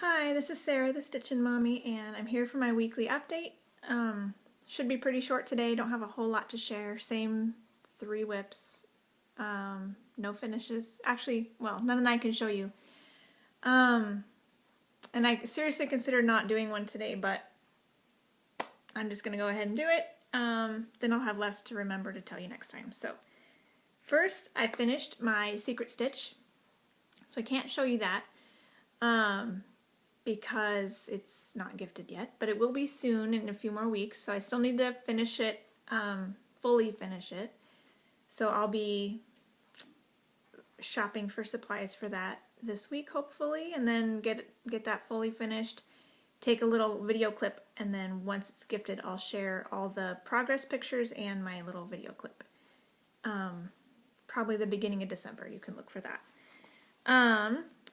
Hi, this is Sarah, the Stitchin' Mommy, and I'm here for my weekly update. Should be pretty short today, don't have a whole lot to share. Same 3 WIPs, no finishes. Actually, well, none I can show you. And I seriously considered not doing one today, but I'm just going to go ahead and do it. Then I'll have less to remember to tell you next time. So, first, I finished my secret stitch, so I can't show you that. Because it's not gifted yet, but it will be soon in a few more weeks, so I still need to finish it, fully finish it. So I'll be shopping for supplies for that this week, hopefully, and then get that fully finished, take a little video clip, and then once it's gifted, I'll share all the progress pictures and my little video clip. Probably the beginning of December, you can look for that.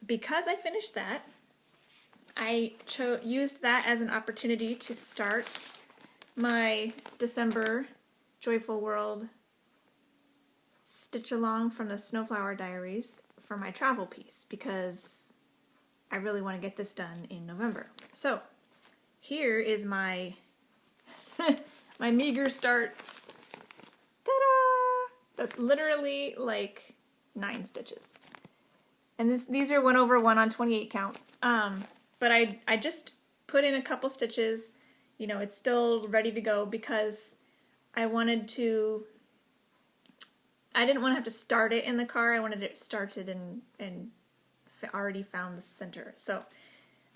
Because I finished that, I used that as an opportunity to start my December Joyful World stitch along from the Snowflower Diaries for my travel piece because I really want to get this done in November. So here is my my meager start. Ta-da! That's literally like 9 stitches. And these are 1 over 1 on 28 count. But I just put in a couple stitches, you know, it's still ready to go because I didn't want to have to start it in the car, I wanted it started and already found the center. So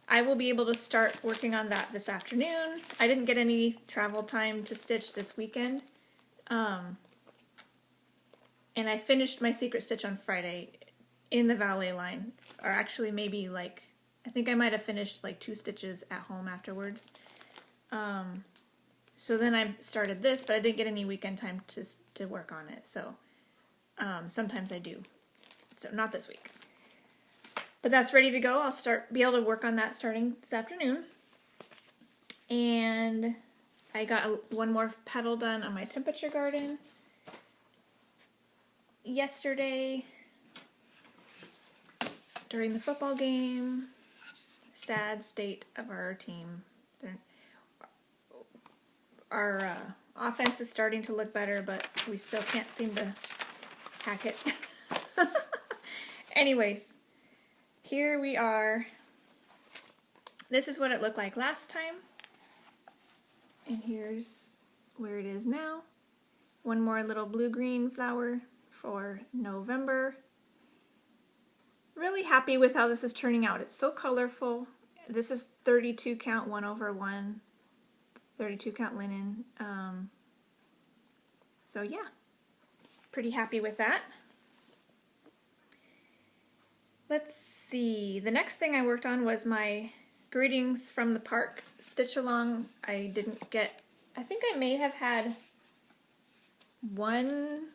I will be able to start working on that this afternoon. I didn't get any travel time to stitch this weekend. And I finished my secret stitch on Friday in the valet line, or actually maybe like, I think I might have finished like 2 stitches at home afterwards. So then I started this, but I didn't get any weekend time to work on it. So sometimes I do. So not this week. But that's ready to go. I'll be able to work on that starting this afternoon. And I got one more petal done on my temperature garden yesterday during the football game. Sad state of our team. Our offense is starting to look better, but we still can't seem to hack it. Anyways, here we are. This is what it looked like last time. And here's where it is now. One more little blue-green flower for November. Really happy with how this is turning out. It's so colorful. This is 32 count 1 over 1, 32 count linen. So yeah, pretty happy with that. Let's see, the next thing I worked on was my Greetings from the Park stitch along. I didn't get, I think I may have had one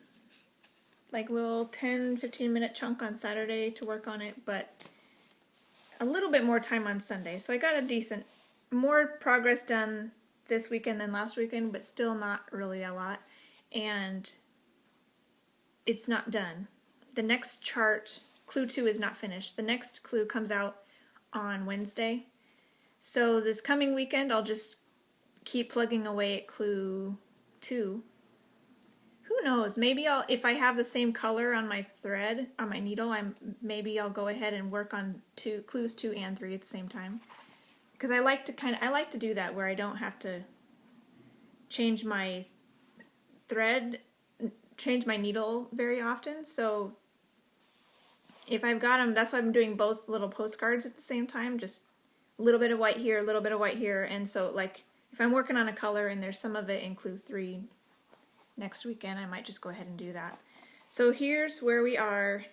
like little 10-15 minute chunk on Saturday to work on it, but a little bit more time on Sunday. So I got more progress done this weekend than last weekend, but still not really a lot. And it's not done. The next chart, clue 2, is not finished. The next clue comes out on Wednesday. So this coming weekend I'll just keep plugging away at clue 2. Who knows, maybe if I have the same color on my thread, on my needle, maybe I'll go ahead and work on clues 2 and 3 at the same time. Because I like to do that where I don't have to change my thread, change my needle very often. So if I've got them, that's why I'm doing both little postcards at the same time, just a little bit of white here, a little bit of white here. And so like if I'm working on a color and there's some of it in clue 3, next weekend I might just go ahead and do that. So here's where we are.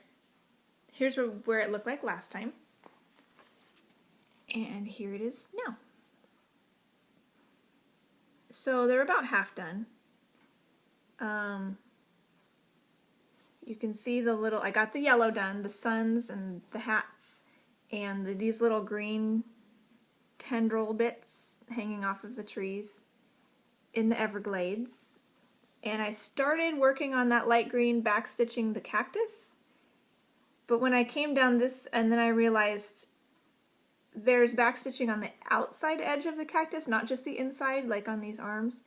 Here's where it looked like last time. And here it is now. So they're about half done. You can see the little, I got the yellow done, the suns and the hats, and these little green tendril bits hanging off of the trees in the Everglades. And I started working on that light green backstitching the cactus, but when I came down this, and then I realized there's backstitching on the outside edge of the cactus, not just the inside, like on these arms.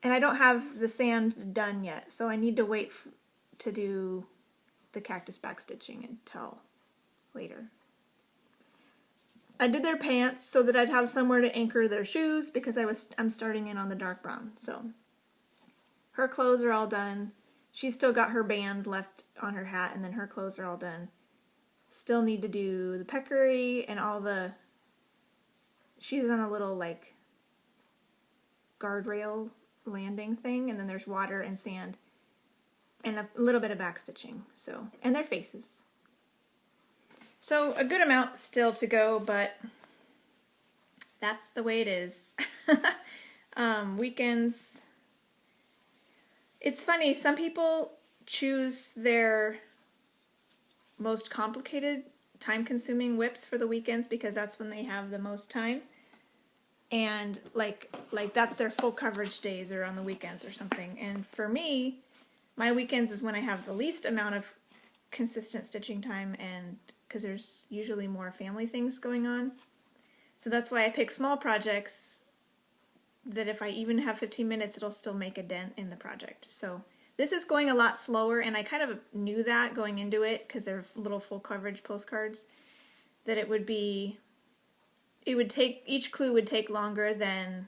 And I don't have the sand done yet, so I need to wait to do the cactus backstitching until later. I did their pants so that I'd have somewhere to anchor their shoes because I'm starting in on the dark brown. So her clothes are all done. She's still got her band left on her hat, and then her clothes are all done. Still need to do the peccary and all the... She's on a little, like, guardrail landing thing, and then there's water and sand and a little bit of backstitching. So, and their faces. So a good amount still to go, but that's the way it is. Weekends. It's funny, some people choose their most complicated, time-consuming WIPs for the weekends because that's when they have the most time. And like that's their full coverage days or on the weekends or something. And for me, my weekends is when I have the least amount of consistent stitching time, and because there's usually more family things going on. So that's why I pick small projects that if I even have 15 minutes, it'll still make a dent in the project. So this is going a lot slower, and I kind of knew that going into it because they're little full coverage postcards, that it would take, each clue would take longer than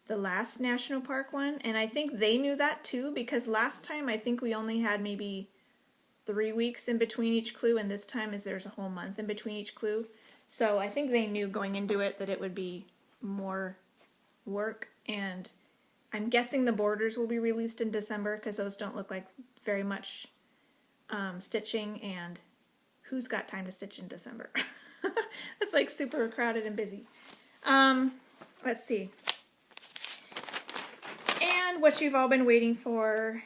the last national park one. And I think they knew that too, because last time I think we only had maybe 3 weeks in between each clue, and this time there's a whole month in between each clue. So I think they knew going into it that it would be more work, and I'm guessing the borders will be released in December because those don't look like very much stitching, and who's got time to stitch in December? It's like super crowded and busy. Let's see. And what you've all been waiting for,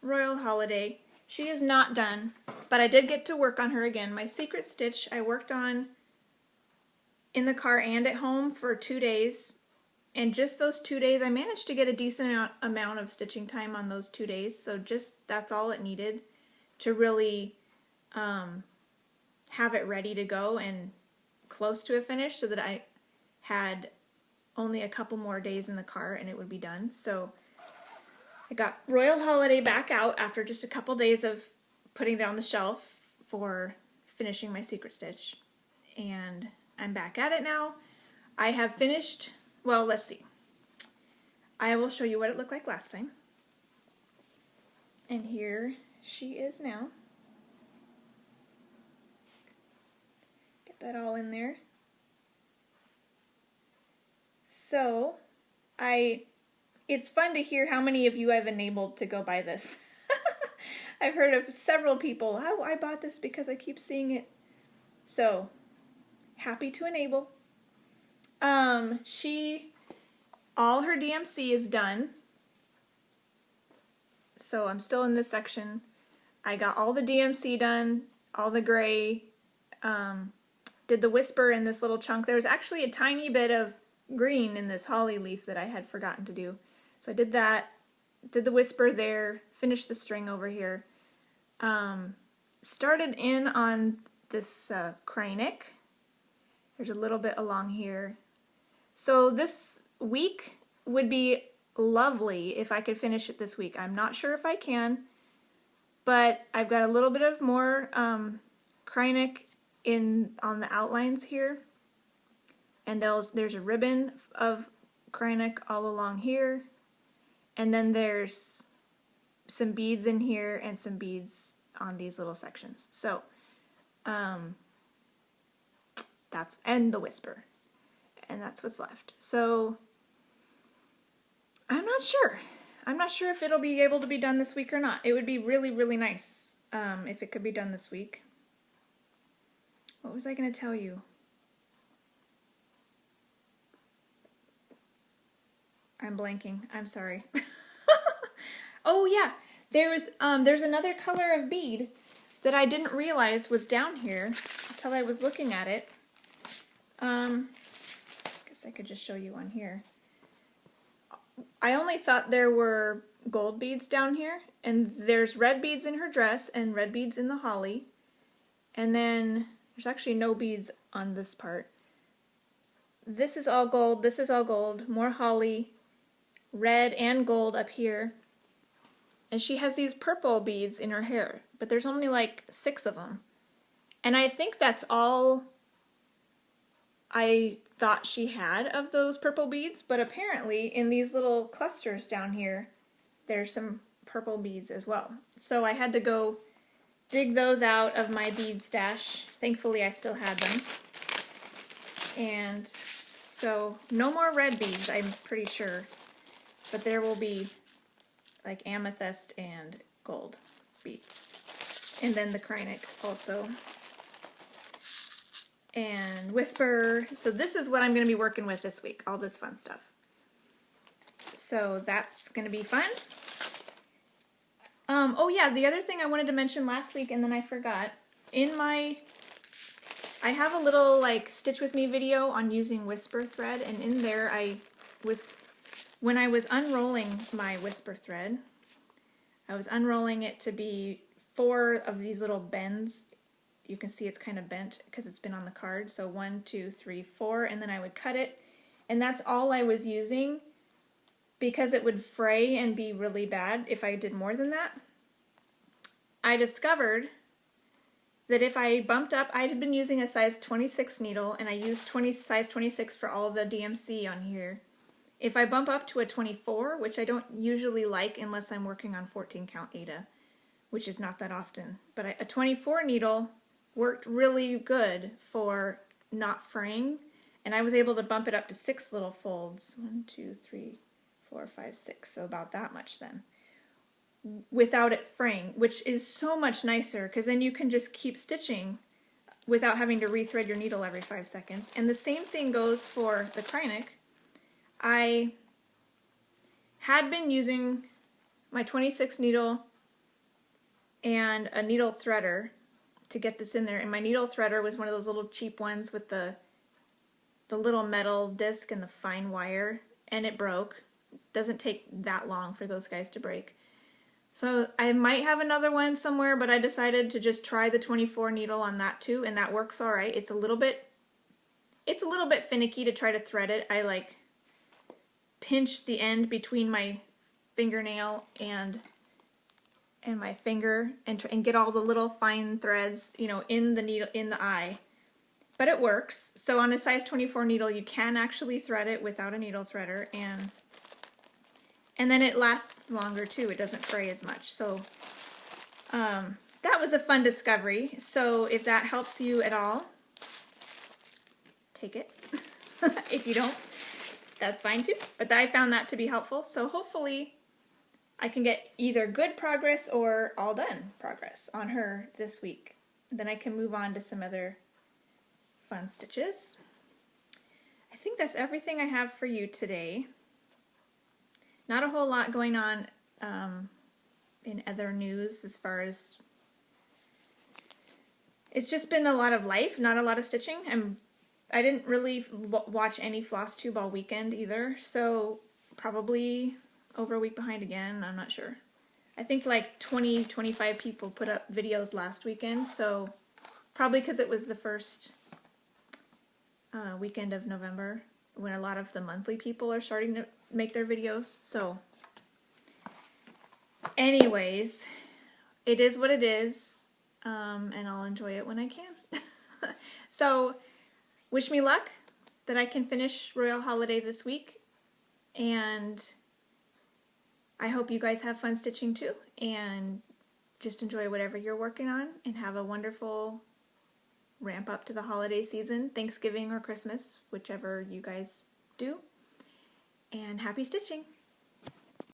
Royal Holiday. She is not done, but I did get to work on her again. My secret stitch I worked on in the car and at home for 2 days. And just those 2 days, I managed to get a decent amount of stitching time on those 2 days. So just that's all it needed to really have it ready to go and close to a finish, so that I had only a couple more days in the car and it would be done. So I got Royal Holiday back out after just a couple days of putting it on the shelf for finishing my secret stitch. And I'm back at it now. I have finished, well, let's see. I will show you what it looked like last time. And here she is now. Get that all in there. So, it's fun to hear how many of you I've enabled to go buy this. I've heard of several people, oh, I bought this because I keep seeing it. So, happy to enable. All her DMC is done. So I'm still in this section. I got all the DMC done, all the gray, did the whisper in this little chunk. There was actually a tiny bit of green in this holly leaf that I had forgotten to do. So I did that, did the whisper there, finished the string over here. Started in on this cray neck. There's a little bit along here. So this week would be lovely if I could finish it this week. I'm not sure if I can, but I've got a little bit of more cray neck on the outlines here. And there's a ribbon of cray neck all along here. And then there's some beads in here and some beads on these little sections. So, and the whisper. And that's what's left. So, I'm not sure. I'm not sure if it'll be able to be done this week or not. It would be really, really nice if it could be done this week. What was I going to tell you? I'm blanking. I'm sorry. Oh yeah, there's another color of bead that I didn't realize was down here until I was looking at it. I guess I could just show you on here. I only thought there were gold beads down here, and there's red beads in her dress and red beads in the holly. And then There's actually no beads on this part. This is all gold, this is all gold, more holly, red and gold up here. And she has these purple beads in her hair, but there's only like 6 of them. And I think that's all I thought she had of those purple beads, but apparently in these little clusters down here, there's some purple beads as well. So I had to go dig those out of my bead stash. Thankfully I still had them. And so no more red beads, I'm pretty sure, but there will be like amethyst and gold beads. And then the Kreinik also. And Whisper. So this is what I'm going to be working with this week, all this fun stuff. So that's going to be fun. Oh yeah, the other thing I wanted to mention last week and then I forgot. I have a little like Stitch With Me video on using Whisper thread, and in there when I was unrolling my Whisper thread, I was unrolling it to be 4 of these little bends. You can see it's kind of bent because it's been on the card. So 1, 2, 3, 4, and then I would cut it. And that's all I was using because it would fray and be really bad if I did more than that. I discovered that if I bumped up, I had been using a size 26 needle, and I used size 26 for all of the DMC on here. If I bump up to a 24, which I don't usually like unless I'm working on 14 count Aida, which is not that often, but a 24 needle worked really good for not fraying, and I was able to bump it up to 6 little folds. 1, 2, 3, 4, 5, 6, so about that much then, without it fraying, which is so much nicer because then you can just keep stitching without having to rethread your needle every 5 seconds. And the same thing goes for the Kreinik. I had been using my 26 needle and a needle threader to get this in there, and my needle threader was one of those little cheap ones with the little metal disc and the fine wire, and it broke. Doesn't take that long for those guys to break. So I might have another one somewhere, but I decided to just try the 24 needle on that too, and that works all right. It's a little bit finicky to try to thread it. I like pinch the end between my fingernail and my finger and get all the little fine threads, you know, in the needle, in the eye. But it works. So on a size 24 needle, you can actually thread it without a needle threader, and then it lasts longer too. It doesn't fray as much. So that was a fun discovery. So if that helps you at all, take it. If you don't, that's fine too. But I found that to be helpful. So hopefully I can get either good progress or all done progress on her this week. Then I can move on to some other fun stitches. I think that's everything I have for you today. Not a whole lot going on in other news as far as... It's just been a lot of life, not a lot of stitching. I didn't really watch any Flosstube all weekend either, so probably over a week behind again, I'm not sure. I think like 20-25 people put up videos last weekend, so probably because it was the first weekend of November when a lot of the monthly people are starting to make their videos. So anyways, it is what it is, and I'll enjoy it when I can. So wish me luck that I can finish Royal Holiday this week, and I hope you guys have fun stitching too, and just enjoy whatever you're working on, and have a wonderful ramp up to the holiday season, Thanksgiving or Christmas, whichever you guys do, and happy stitching!